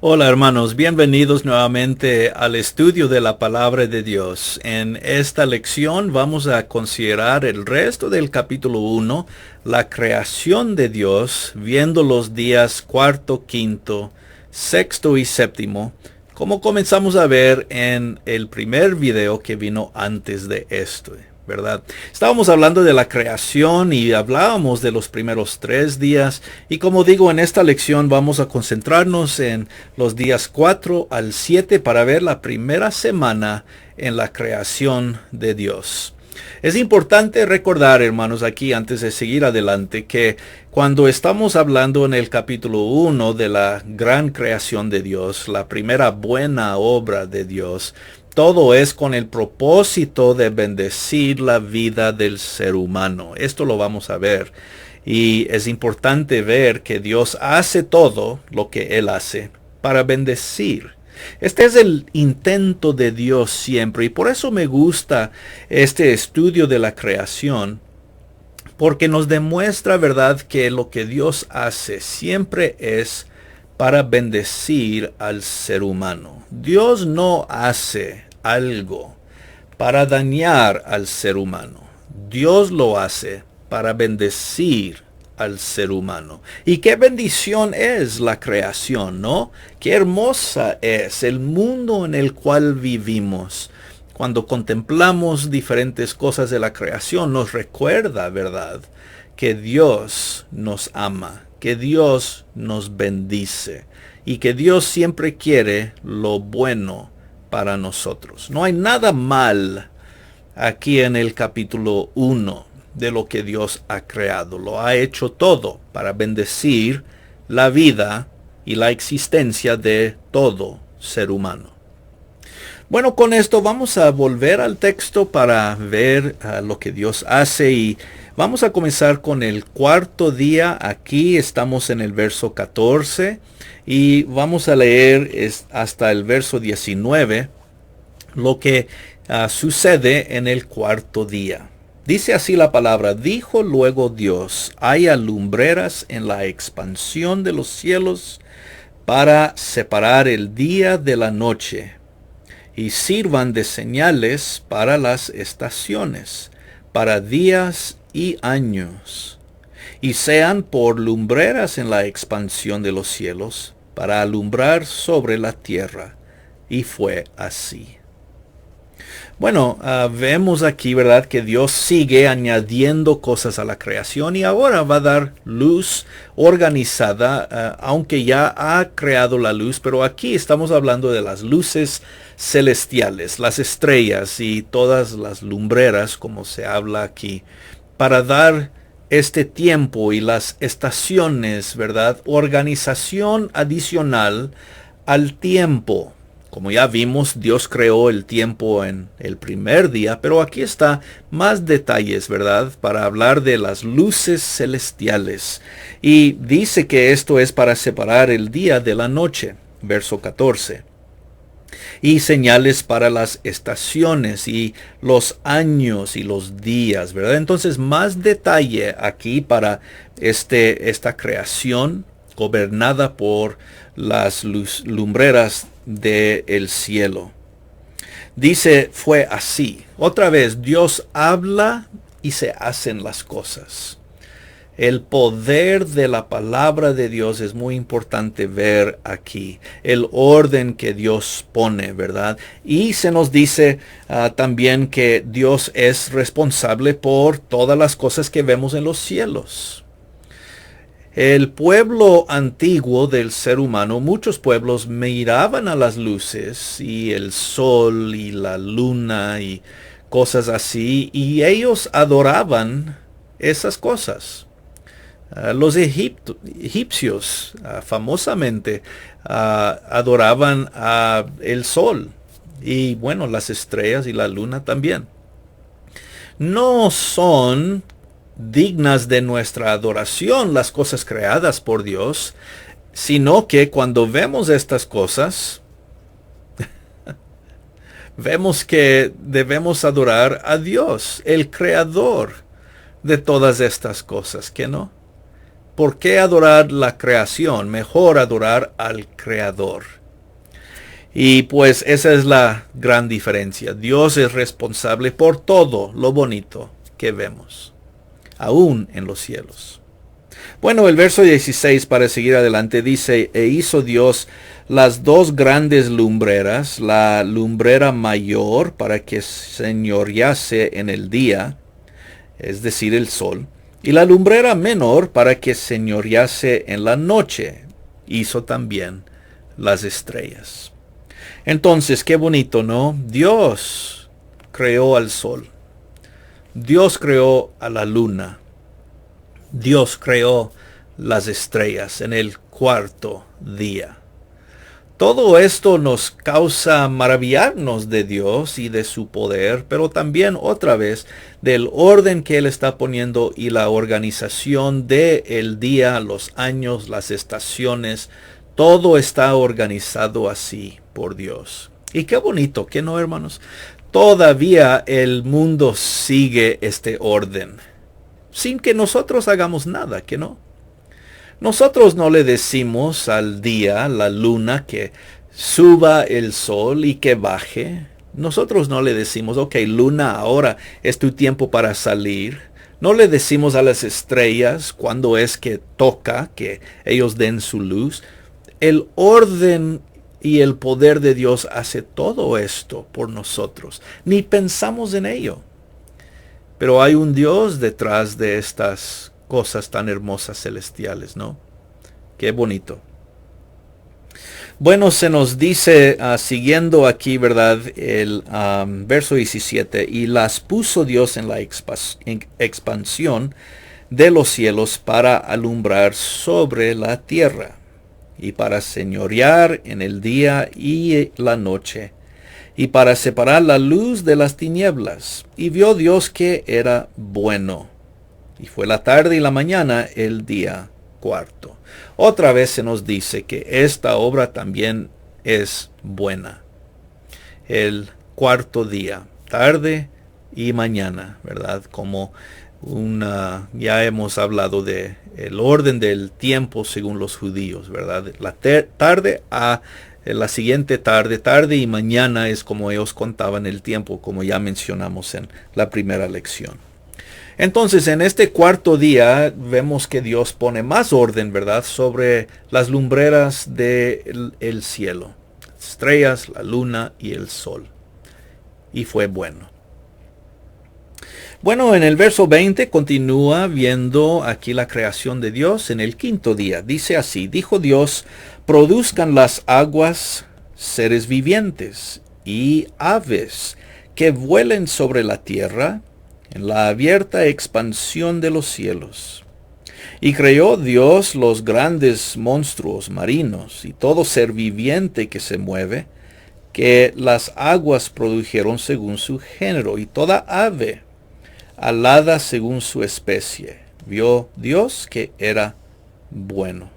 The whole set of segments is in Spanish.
Hola hermanos, bienvenidos nuevamente al estudio de la palabra de Dios. En esta lección vamos a considerar el resto del capítulo 1, la creación de Dios, viendo los días cuarto, quinto, sexto y séptimo, como comenzamos a ver en el primer video que vino antes de esto, ¿verdad? Estábamos hablando de la creación y hablábamos de los primeros 3 días. Y como digo, en esta lección vamos a concentrarnos en los días 4 al 7 para ver la primera semana en la creación de Dios. Es importante recordar, hermanos, aquí antes de seguir adelante, que cuando estamos hablando en el capítulo 1 de la gran creación de Dios, la primera buena obra de Dios, todo es con el propósito de bendecir la vida del ser humano. Esto lo vamos a ver. Y es importante ver que Dios hace todo lo que Él hace para bendecir. Este es el intento de Dios siempre. Y por eso me gusta este estudio de la creación. Porque nos demuestra, ¿verdad?, que lo que Dios hace siempre es para bendecir al ser humano. Dios no hace algo para dañar al ser humano. Dios lo hace para bendecir al ser humano. Y qué bendición es la creación, ¿no? Qué hermosa es el mundo en el cual vivimos. Cuando contemplamos diferentes cosas de la creación, nos recuerda, ¿verdad?, que Dios nos ama, que Dios nos bendice y que Dios siempre quiere lo bueno para nosotros. No hay nada mal aquí en el capítulo 1 de lo que Dios ha creado. Lo ha hecho todo para bendecir la vida y la existencia de todo ser humano. Bueno, con esto vamos a volver al texto para ver lo que Dios hace y vamos a comenzar con el cuarto día. Aquí estamos en el verso 14 y vamos a leer hasta el verso 19 lo que sucede en el cuarto día. Dice así la palabra: dijo luego Dios, haya lumbreras en la expansión de los cielos para separar el día de la noche, y sirvan de señales para las estaciones, para días y años, y sean por lumbreras en la expansión de los cielos, para alumbrar sobre la tierra. Y fue así. Bueno, vemos aquí, ¿verdad?, que Dios sigue añadiendo cosas a la creación y ahora va a dar luz organizada, aunque ya ha creado la luz, pero aquí estamos hablando de las luces celestiales, las estrellas y todas las lumbreras, como se habla aquí, para dar este tiempo y las estaciones, ¿verdad?, organización adicional al tiempo. Como ya vimos, Dios creó el tiempo en el primer día, pero aquí está más detalles, ¿verdad?, para hablar de las luces celestiales. Y dice que esto es para separar el día de la noche, verso 14. Y señales para las estaciones y los años y los días, ¿verdad? Entonces, más detalle aquí para esta creación gobernada por las lumbreras del cielo. Dice, fue así. Otra vez, Dios habla y se hacen las cosas. El poder de la palabra de Dios es muy importante ver aquí. El orden que Dios pone, ¿verdad? Y se nos dice también que Dios es responsable por todas las cosas que vemos en los cielos. El pueblo antiguo del ser humano, muchos pueblos miraban a las luces y el sol y la luna y cosas así, y ellos adoraban esas cosas. Los egipcios famosamente adoraban el sol y bueno, las estrellas y la luna también. No son dignas de nuestra adoración las cosas creadas por Dios, sino que cuando vemos estas cosas, vemos que debemos adorar a Dios, el creador de todas estas cosas, ¿que no? ¿por qué adorar la creación? Mejor adorar al Creador. Y pues esa es la gran diferencia. Dios es responsable por todo lo bonito que vemos, aún en los cielos. Bueno, el verso 16 para seguir adelante dice, e hizo Dios las dos grandes lumbreras, la lumbrera mayor para que señorease en el día, es decir, el sol, y la lumbrera menor para que señorease en la noche. Hizo también las estrellas. Entonces, qué bonito, ¿no? Dios creó al sol. Dios creó a la luna. Dios creó las estrellas en el cuarto día. Todo esto nos causa maravillarnos de Dios y de su poder, pero también otra vez del orden que Él está poniendo y la organización del día, los años, las estaciones. Todo está organizado así por Dios. Y qué bonito, ¿qué no, hermanos? Todavía el mundo sigue este orden, sin que nosotros hagamos nada, ¿que no? Nosotros no le decimos al día, la luna, que suba el sol y que baje. Nosotros no le decimos, ok, luna, ahora es tu tiempo para salir. No le decimos a las estrellas cuando es que toca que ellos den su luz. El orden y el poder de Dios hace todo esto por nosotros. Ni pensamos en ello. Pero hay un Dios detrás de estas cosas tan hermosas celestiales, ¿no? Qué bonito. Bueno, se nos dice, siguiendo aquí, ¿verdad? El verso 17, y las puso Dios en la expansión de los cielos para alumbrar sobre la tierra y para señorear en el día y la noche, y para separar la luz de las tinieblas. Y vio Dios que era bueno. Y fue la tarde y la mañana el día cuarto. Otra vez se nos dice que esta obra también es buena. El cuarto día, tarde y mañana, ¿verdad? Como ya hemos hablado de el orden del tiempo según los judíos, ¿verdad? La tarde a la siguiente tarde y mañana es como ellos contaban el tiempo, como ya mencionamos en la primera lección. Entonces, en este cuarto día vemos que Dios pone más orden, ¿verdad?, sobre las lumbreras del cielo, estrellas, la luna y el sol. Y fue bueno. Bueno, en el verso 20 continúa viendo aquí la creación de Dios en el quinto día. Dice así, dijo Dios, produzcan las aguas seres vivientes y aves que vuelen sobre la tierra en la abierta expansión de los cielos. Y creó Dios los grandes monstruos marinos y todo ser viviente que se mueve, que las aguas produjeron según su género, y toda ave alada según su especie. Vio Dios que era bueno.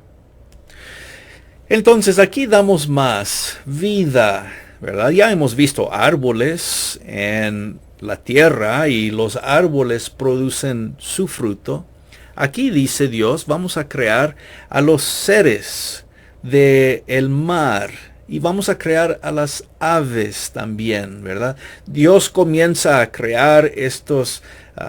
Entonces aquí damos más vida, ¿verdad? Ya hemos visto árboles en la tierra y los árboles producen su fruto. Aquí dice Dios, vamos a crear a los seres del mar y vamos a crear a las aves también, ¿verdad? Dios comienza a crear estos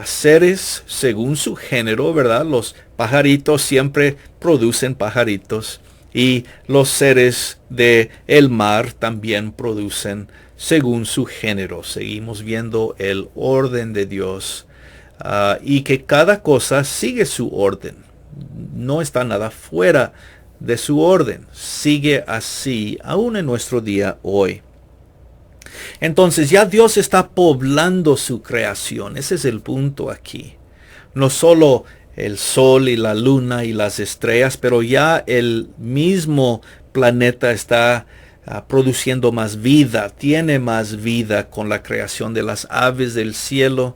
seres según su género, ¿verdad? Los pajaritos siempre producen pajaritos y los seres del mar también producen según su género. Seguimos viendo el orden de Dios y que cada cosa sigue su orden. No está nada fuera de su orden. Sigue así aún en nuestro día hoy. Entonces ya Dios está poblando su creación. Ese es el punto aquí. No solo el sol y la luna y las estrellas, pero ya el mismo planeta está produciendo más vida, tiene más vida con la creación de las aves del cielo,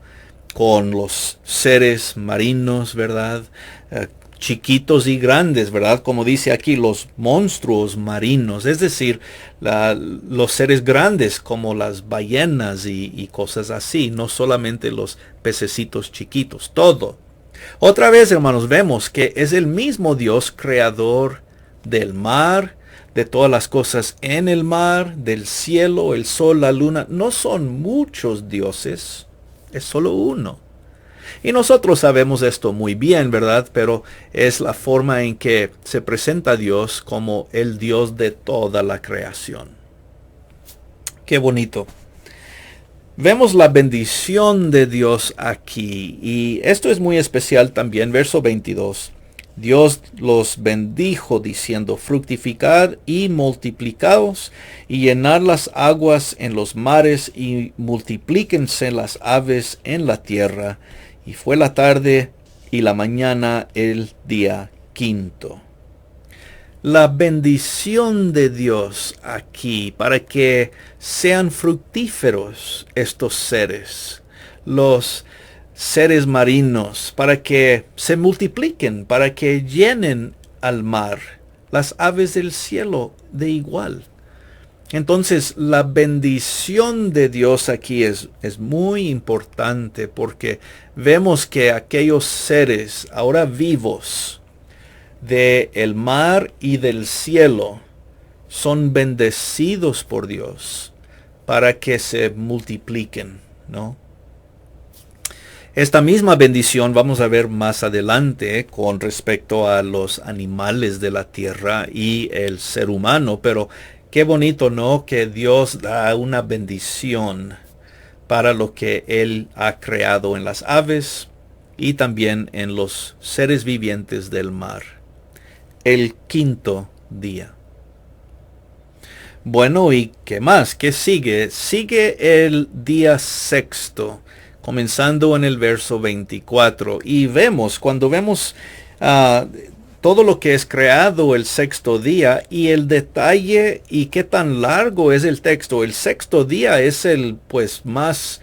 con los seres marinos, ¿verdad? Chiquitos y grandes, ¿verdad? Como dice aquí, los monstruos marinos, es decir, los seres grandes como las ballenas y cosas así, no solamente los pececitos chiquitos, todo. Otra vez, hermanos, vemos que es el mismo Dios creador del mar, de todas las cosas en el mar, del cielo, el sol, la luna. No son muchos dioses, es solo uno. Y nosotros sabemos esto muy bien, ¿verdad? Pero es la forma en que se presenta a Dios como el Dios de toda la creación. Qué bonito. Vemos la bendición de Dios aquí, y esto es muy especial también, verso 22. Dios los bendijo diciendo, fructificad y multiplicaos, y llenad las aguas en los mares, y multiplíquense las aves en la tierra. Y fue la tarde y la mañana el día quinto. La bendición de Dios aquí para que sean fructíferos estos seres, los seres marinos, para que se multipliquen, para que llenen al mar, las aves del cielo de igual. Entonces la bendición de Dios aquí es muy importante porque vemos que aquellos seres ahora vivos, de el mar y del cielo son bendecidos por Dios para que se multipliquen, ¿no? Esta misma bendición vamos a ver más adelante con respecto a los animales de la tierra y el ser humano, pero qué bonito, ¿no? Que Dios da una bendición para lo que Él ha creado en las aves y también en los seres vivientes del mar. El quinto día. Bueno, ¿y qué más? ¿Qué sigue? Sigue el día sexto, comenzando en el verso 24. Y cuando vemos todo lo que es creado el sexto día y el detalle y qué tan largo es el texto. El sexto día es el más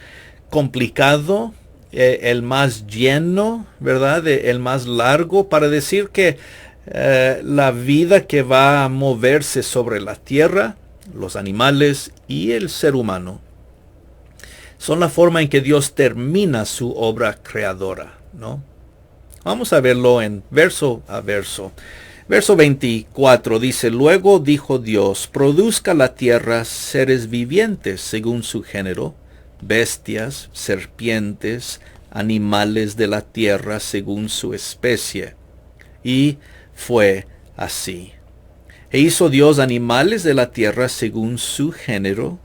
complicado, el más lleno, ¿verdad? El más largo para decir que la vida que va a moverse sobre la tierra, los animales y el ser humano, son la forma en que Dios termina su obra creadora, ¿no? Vamos a verlo en verso a verso. Verso 24 dice, luego dijo Dios, produzca la tierra seres vivientes según su género, bestias, serpientes, animales de la tierra según su especie. Y fue así. E hizo Dios animales de la tierra según su género,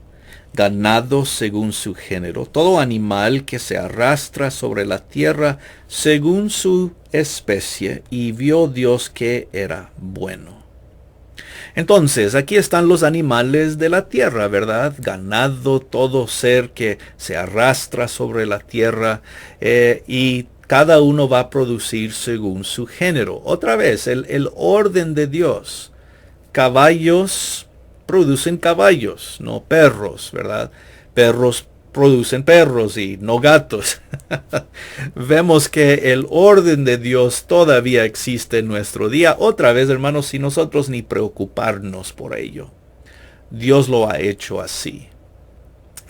ganado según su género, todo animal que se arrastra sobre la tierra según su especie, y vio Dios que era bueno. Entonces, aquí están los animales de la tierra, ¿verdad? Ganado, todo ser que se arrastra sobre la tierra, y cada uno va a producir según su género. Otra vez, el orden de Dios. Caballos producen caballos, no perros, ¿verdad? Perros producen perros y no gatos. Vemos que el orden de Dios todavía existe en nuestro día. Otra vez, hermanos, sin nosotros ni preocuparnos por ello. Dios lo ha hecho así.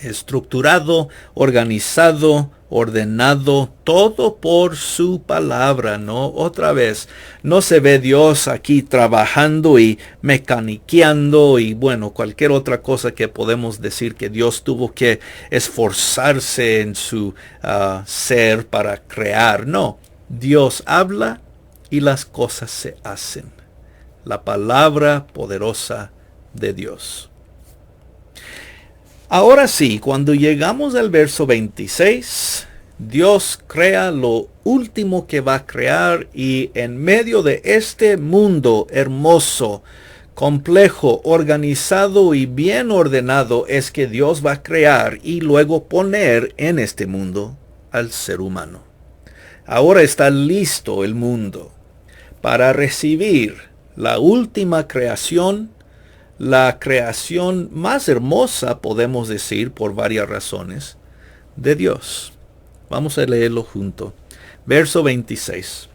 Estructurado, organizado, ordenado, todo por su palabra, ¿no? Otra vez, no se ve Dios aquí trabajando y mecaniqueando y cualquier otra cosa que podemos decir que Dios tuvo que esforzarse en su ser para crear. No, Dios habla y las cosas se hacen. La palabra poderosa de Dios. Ahora sí, cuando llegamos al verso 26, Dios crea lo último que va a crear, y en medio de este mundo hermoso, complejo, organizado y bien ordenado es que Dios va a crear y luego poner en este mundo al ser humano. Ahora está listo el mundo para recibir la última creación, la creación más hermosa, podemos decir, por varias razones, de Dios. Vamos a leerlo junto. Verso 26.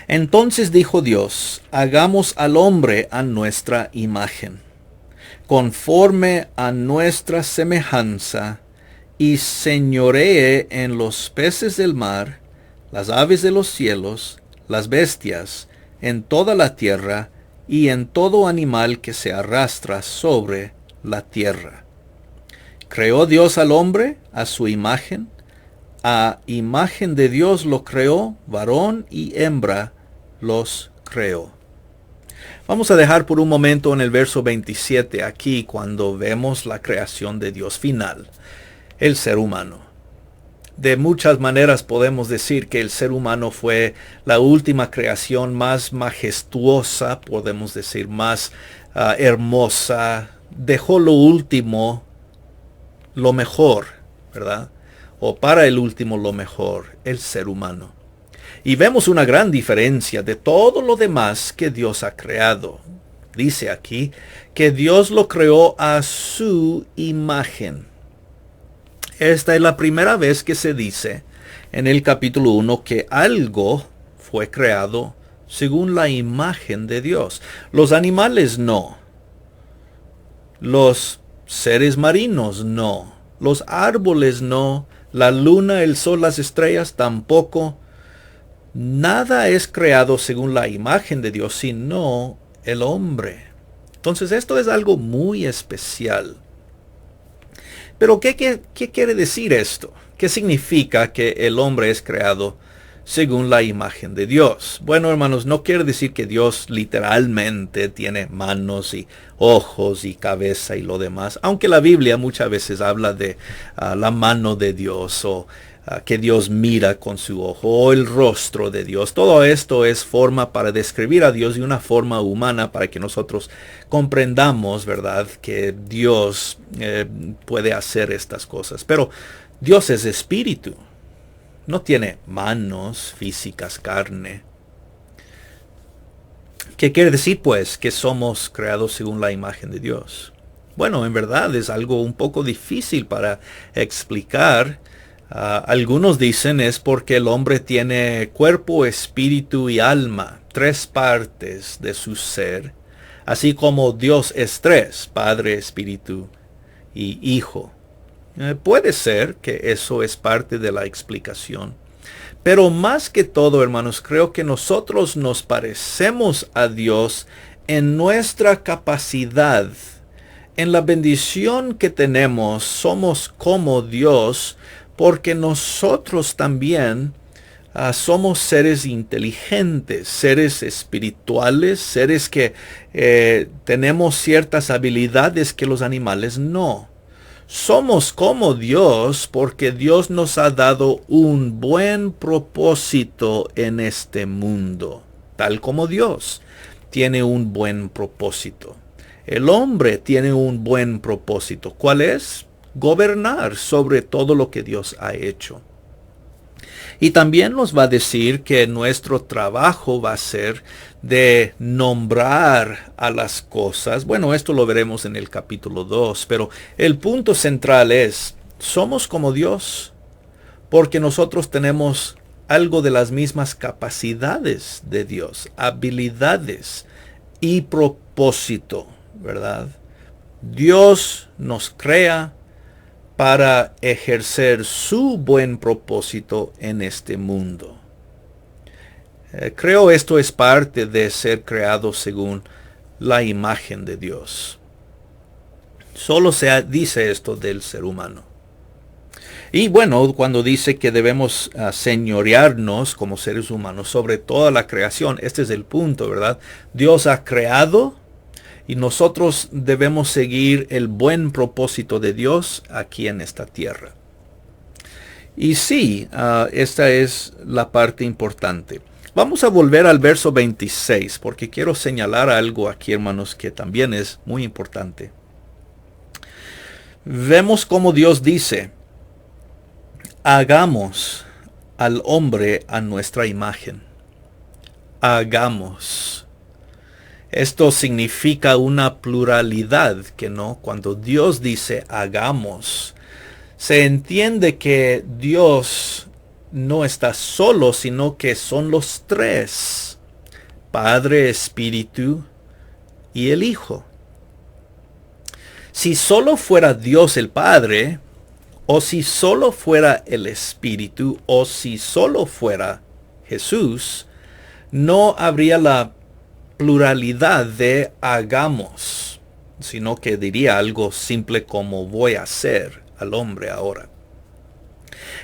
Entonces dijo Dios, hagamos al hombre a nuestra imagen, conforme a nuestra semejanza, y señoree en los peces del mar, las aves de los cielos, las bestias, en toda la tierra, y en todo animal que se arrastra sobre la tierra. Creó Dios al hombre a su imagen, a imagen de Dios lo creó, varón y hembra los creó. Vamos a dejar por un momento en el verso 27 aquí cuando vemos la creación de Dios final, el ser humano. De muchas maneras podemos decir que el ser humano fue la última creación más majestuosa, podemos decir más hermosa, dejó lo último, lo mejor, ¿verdad? O para el último lo mejor, el ser humano. Y vemos una gran diferencia de todo lo demás que Dios ha creado. Dice aquí que Dios lo creó a su imagen. Esta es la primera vez que se dice en el capítulo 1 que algo fue creado según la imagen de Dios. Los animales no. Los seres marinos no. Los árboles no. La luna, el sol, las estrellas tampoco. Nada es creado según la imagen de Dios, sino el hombre. Entonces esto es algo muy especial. Pero ¿qué quiere decir esto? ¿Qué significa que el hombre es creado según la imagen de Dios? Bueno, hermanos, no quiere decir que Dios literalmente tiene manos y ojos y cabeza y lo demás, aunque la Biblia muchas veces habla de la mano de Dios o que Dios mira con su ojo o el rostro de Dios. Todo esto es forma para describir a Dios de una forma humana para que nosotros comprendamos, ¿verdad?, que Dios puede hacer estas cosas. Pero Dios es espíritu. No tiene manos físicas, carne. ¿Qué quiere decir, pues, que somos creados según la imagen de Dios? Bueno, en verdad es algo un poco difícil para explicar. Algunos dicen es porque el hombre tiene cuerpo, espíritu y alma, tres partes de su ser, así como Dios es tres, Padre, Espíritu y Hijo. Puede ser que eso es parte de la explicación. Pero más que todo, hermanos, creo que nosotros nos parecemos a Dios en nuestra capacidad, en la bendición que tenemos. Somos como Dios porque nosotros también somos seres inteligentes, seres espirituales, seres que tenemos ciertas habilidades que los animales no. Somos como Dios porque Dios nos ha dado un buen propósito en este mundo, tal como Dios tiene un buen propósito. El hombre tiene un buen propósito. ¿Cuál es? Gobernar sobre todo lo que Dios ha hecho. Y también nos va a decir que nuestro trabajo va a ser de nombrar a las cosas. Bueno, esto lo veremos en el capítulo 2, pero el punto central es, somos como Dios porque nosotros tenemos algo de las mismas capacidades de Dios, habilidades y propósito, ¿verdad? Dios nos crea para ejercer su buen propósito en este mundo. Creo esto es parte de ser creado según la imagen de Dios. Solo se dice esto del ser humano. Y bueno, cuando dice que debemos señorearnos como seres humanos sobre toda la creación, este es el punto, ¿verdad? Dios ha creado y nosotros debemos seguir el buen propósito de Dios aquí en esta tierra. Y sí, esta es la parte importante. Vamos a volver al verso 26, porque quiero señalar algo aquí, hermanos, que también es muy importante. Vemos cómo Dios dice, hagamos al hombre a nuestra imagen. Hagamos. Esto significa una pluralidad, que no, cuando Dios dice hagamos, se entiende que Dios no está solo, sino que son los tres, Padre, Espíritu y el Hijo. Si solo fuera Dios el Padre, o si solo fuera el Espíritu, o si solo fuera Jesús, no habría la pluralidad de hagamos, sino que diría algo simple como voy a hacer al hombre ahora.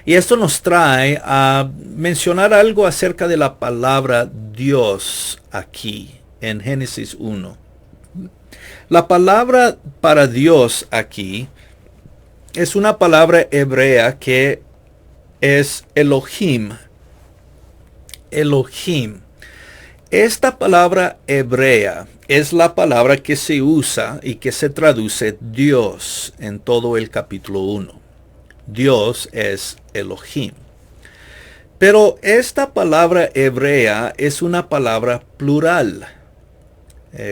Y esto nos trae a mencionar algo acerca de la palabra Dios aquí en Génesis 1. La palabra para Dios aquí es una palabra hebrea que es Elohim. Elohim. Esta palabra hebrea es la palabra que se usa y que se traduce Dios en todo el capítulo 1. Dios es Elohim. Pero esta palabra hebrea es una palabra plural.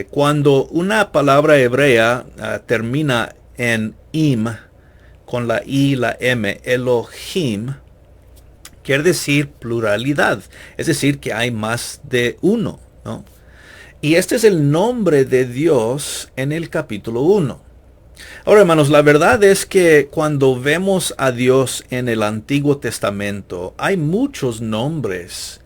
Cuando una palabra hebrea termina en im, con la i y la m, Elohim, quiere decir pluralidad. Es decir, que hay más de uno, ¿no? Y este es el nombre de Dios en el capítulo 1. Ahora, hermanos, la verdad es que cuando vemos a Dios en el Antiguo Testamento, hay muchos nombres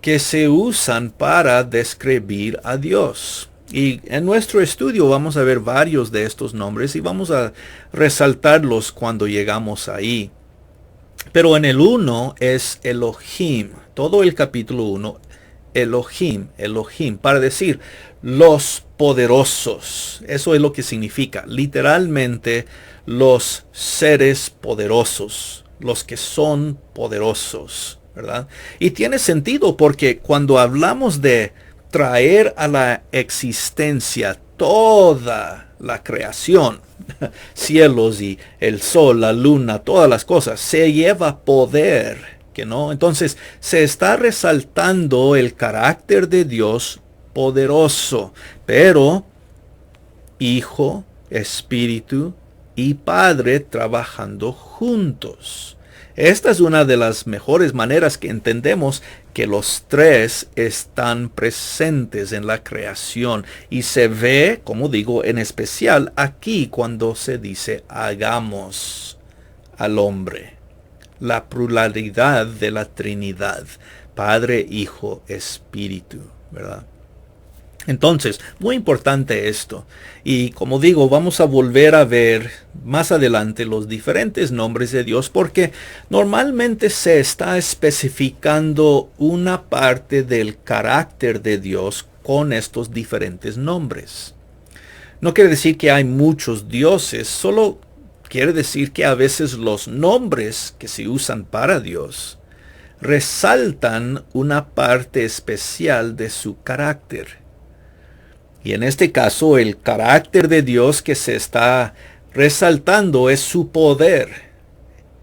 que se usan para describir a Dios. Y en nuestro estudio vamos a ver varios de estos nombres y vamos a resaltarlos cuando llegamos ahí. Pero en el 1 es Elohim, todo el capítulo 1, Elohim, Elohim, para decir los poderosos. Eso es lo que significa, literalmente los seres poderosos, los que son poderosos, ¿verdad? Y tiene sentido porque cuando hablamos de traer a la existencia toda la creación, cielos y el sol, la luna, todas las cosas, se lleva poder, ¿que no? Entonces se está resaltando el carácter de Dios poderoso, pero Hijo, Espíritu y Padre trabajando juntos. Esta es una de las mejores maneras que entendemos que los tres están presentes en la creación. Y se ve, como digo, en especial aquí cuando se dice hagamos al hombre. La pluralidad de la Trinidad. Padre, Hijo, Espíritu, ¿verdad? Entonces, muy importante esto. Y como digo, vamos a volver a ver más adelante los diferentes nombres de Dios porque normalmente se está especificando una parte del carácter de Dios con estos diferentes nombres. No quiere decir que hay muchos dioses, solo quiere decir que a veces los nombres que se usan para Dios resaltan una parte especial de su carácter. Y en este caso, el carácter de Dios que se está resaltando es su poder.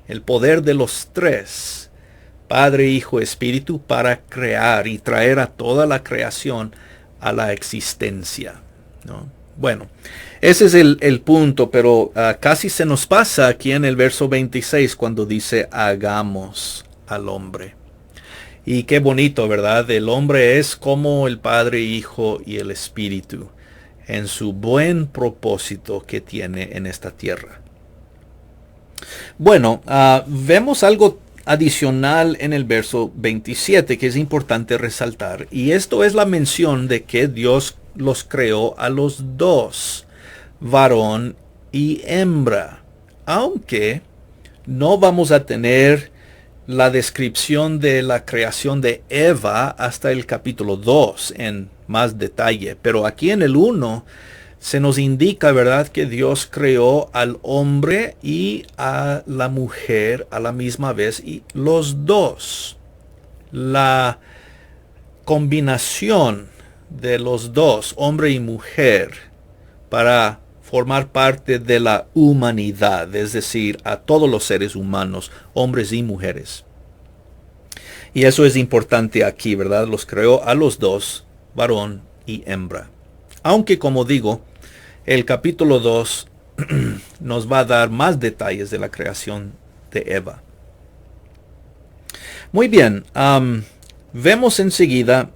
El poder de los tres. Padre, Hijo, Espíritu, para crear y traer a toda la creación a la existencia, ¿no? Bueno, ese es el punto, pero casi se nos pasa aquí en el verso 26 cuando dice hagamos al hombre. Y qué bonito, ¿verdad? El hombre es como el Padre, Hijo y el Espíritu en su buen propósito que tiene en esta tierra. Bueno, vemos algo adicional en el verso 27 que es importante resaltar. Y esto es la mención de que Dios los creó a los dos, varón y hembra. Aunque no vamos a tener la descripción de la creación de Eva hasta el capítulo 2 en más detalle. Pero aquí en el 1 se nos indica, ¿verdad?, que Dios creó al hombre y a la mujer a la misma vez. Y los dos, la combinación de los dos, hombre y mujer, para formar parte de la humanidad, es decir, a todos los seres humanos, hombres y mujeres. Y eso es importante aquí, ¿verdad? Los creó a los dos, varón y hembra. Aunque, como digo, el capítulo 2 nos va a dar más detalles de la creación de Eva. Muy bien, vemos enseguida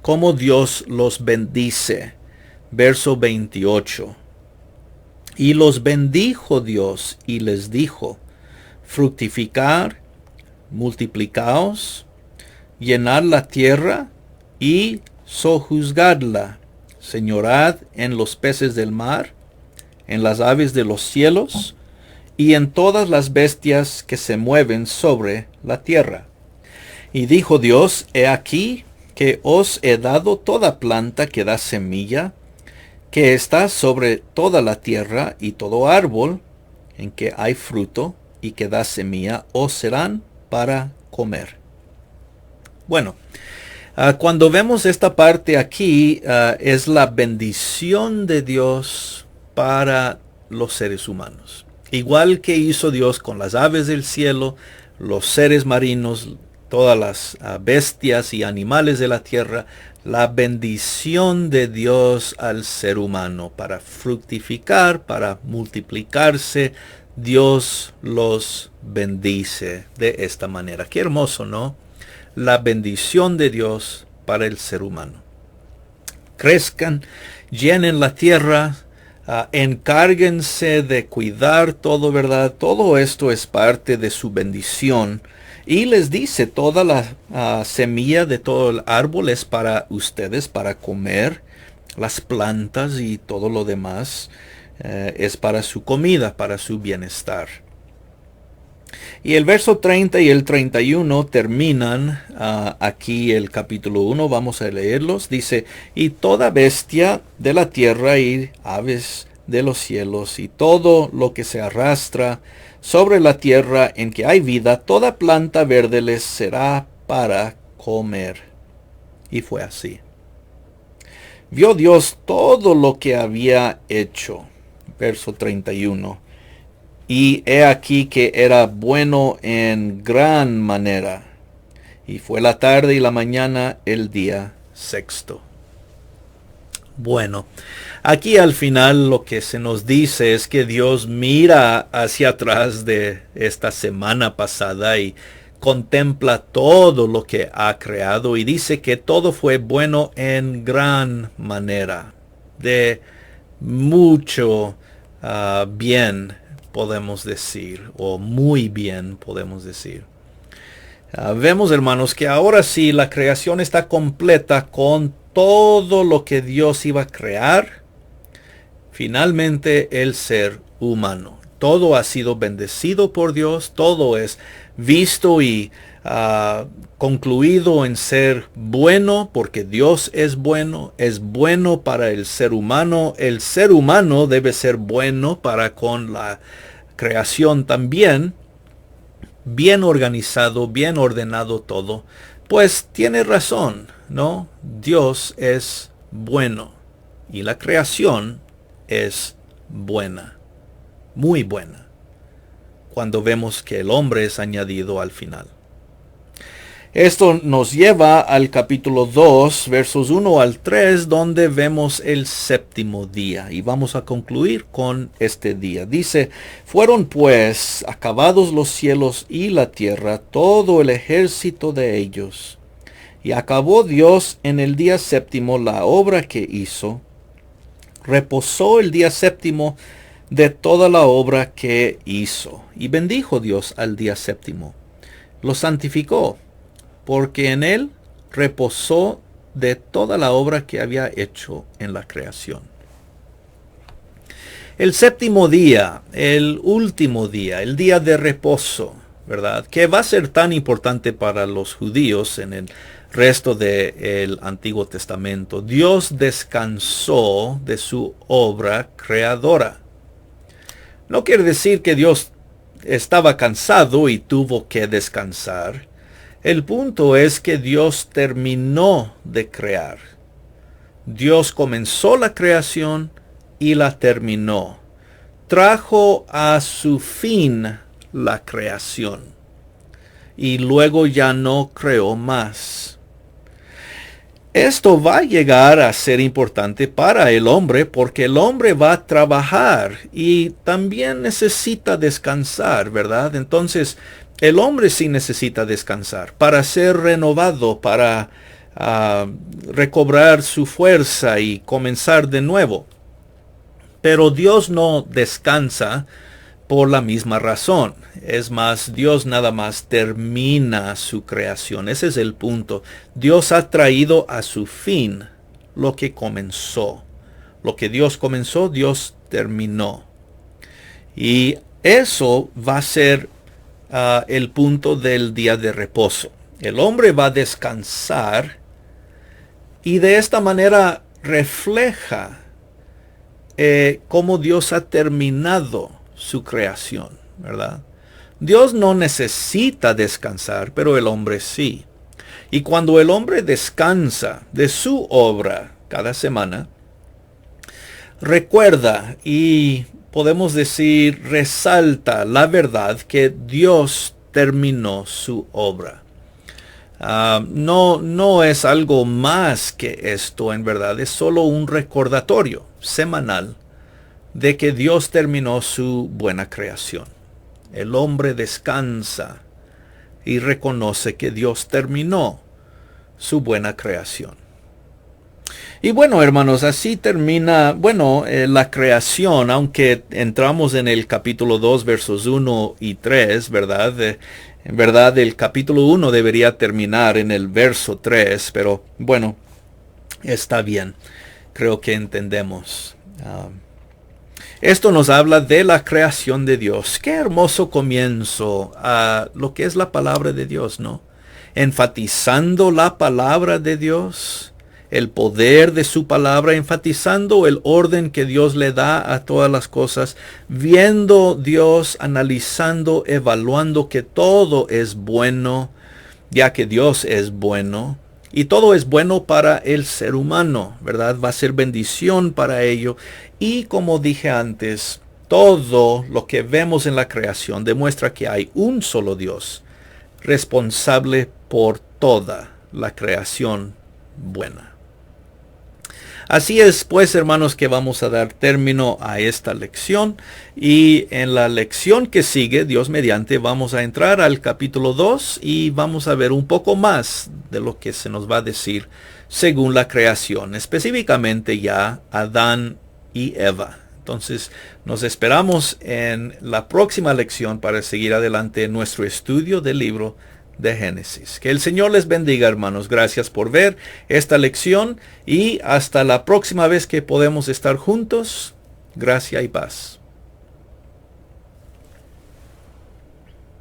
cómo Dios los bendice. Verso 28. Y los bendijo Dios y les dijo, fructificar, multiplicaos, llenad la tierra y sojuzgadla, señorad en los peces del mar, en las aves de los cielos, y en todas las bestias que se mueven sobre la tierra. Y dijo Dios, he aquí que os he dado toda planta que da semilla, que está sobre toda la tierra, y todo árbol en que hay fruto y que da semilla, os serán para comer. Bueno, cuando vemos esta parte aquí, es la bendición de Dios para los seres humanos. Igual que hizo Dios con las aves del cielo, los seres marinos, todas las bestias y animales de la tierra, la bendición de Dios al ser humano para fructificar, para multiplicarse. Dios los bendice de esta manera. Qué hermoso, ¿no? La bendición de Dios para el ser humano. Crezcan, llenen la tierra, encárguense de cuidar todo, ¿verdad? Todo esto es parte de su bendición. Y les dice, toda la semilla de todo el árbol es para ustedes, para comer. Las plantas y todo lo demás es para su comida, para su bienestar. Y el verso 30 y el 31 terminan aquí el capítulo 1. Vamos a leerlos. Dice, y toda bestia de la tierra y aves de los cielos y todo lo que se arrastra sobre la tierra en que hay vida, toda planta verde les será para comer. Y fue así. Vio Dios todo lo que había hecho. Verso 31. Y he aquí que era bueno en gran manera. Y fue la tarde y la mañana el día sexto. Bueno, aquí al final lo que se nos dice es que Dios mira hacia atrás de esta semana pasada y contempla todo lo que ha creado y dice que todo fue bueno en gran manera. De mucho bien podemos decir, o muy bien podemos decir. Vemos, hermanos, que ahora sí la creación está completa con todo lo que Dios iba a crear. Finalmente el ser humano. Todo ha sido bendecido por Dios, todo es visto y concluido en ser bueno, porque Dios es bueno para el ser humano debe ser bueno para con la creación también, bien organizado, bien ordenado todo, pues tiene razón, ¿no? Dios es bueno y la creación es buena, muy buena, cuando vemos que el hombre es añadido al final. Esto nos lleva al capítulo 2, versos 1 al 3, donde vemos el séptimo día. Y vamos a concluir con este día. Dice, fueron pues acabados los cielos y la tierra, todo el ejército de ellos. Y acabó Dios en el día séptimo la obra que hizo. Reposó el día séptimo de toda la obra que hizo. Y bendijo Dios al día séptimo. Lo santificó, porque en él reposó de toda la obra que había hecho en la creación. El séptimo día, el último día, el día de reposo, ¿verdad? Que va a ser tan importante para los judíos en el resto del Antiguo Testamento. Dios descansó de su obra creadora. No quiere decir que Dios estaba cansado y tuvo que descansar. El punto es que Dios terminó de crear. Dios comenzó la creación y la terminó. Trajo a su fin la creación. Y luego ya no creó más. Esto va a llegar a ser importante para el hombre porque el hombre va a trabajar y también necesita descansar, ¿verdad? Entonces, el hombre sí necesita descansar para ser renovado, para recobrar su fuerza y comenzar de nuevo. Pero Dios no descansa por la misma razón. Es más, Dios nada más termina su creación. Ese es el punto. Dios ha traído a su fin lo que comenzó. Lo que Dios comenzó, Dios terminó. Y eso va a ser el punto del día de reposo. El hombre va a descansar y de esta manera refleja cómo Dios ha terminado su creación, ¿verdad? Dios no necesita descansar, pero el hombre sí. Y cuando el hombre descansa de su obra cada semana, recuerda y podemos decir resalta la verdad que Dios terminó su obra. No es algo más que esto en verdad, es solo un recordatorio semanal de que Dios terminó su buena creación. El hombre descansa y reconoce que Dios terminó su buena creación. Y bueno, hermanos, así termina, la creación, aunque entramos en el capítulo 2, versos 1 y 3, ¿verdad? En verdad, el capítulo 1 debería terminar en el verso 3, pero bueno, está bien. Creo que entendemos. Esto nos habla de la creación de Dios. Qué hermoso comienzo a lo que es la palabra de Dios, ¿no? Enfatizando la palabra de Dios, el poder de su palabra, enfatizando el orden que Dios le da a todas las cosas, viendo Dios, analizando, evaluando que todo es bueno, ya que Dios es bueno. Y todo es bueno para el ser humano, ¿verdad? Va a ser bendición para ello. Y como dije antes, todo lo que vemos en la creación demuestra que hay un solo Dios, responsable por toda la creación buena. Así es, pues, hermanos, que vamos a dar término a esta lección. Y en la lección que sigue, Dios mediante, vamos a entrar al capítulo 2 y vamos a ver un poco más de lo que se nos va a decir según la creación, específicamente ya Adán y Eva. Entonces, nos esperamos en la próxima lección para seguir adelante en nuestro estudio del libro de Génesis. Que el Señor les bendiga, hermanos. Gracias por ver esta lección y hasta la próxima vez que podemos estar juntos. Gracia y paz.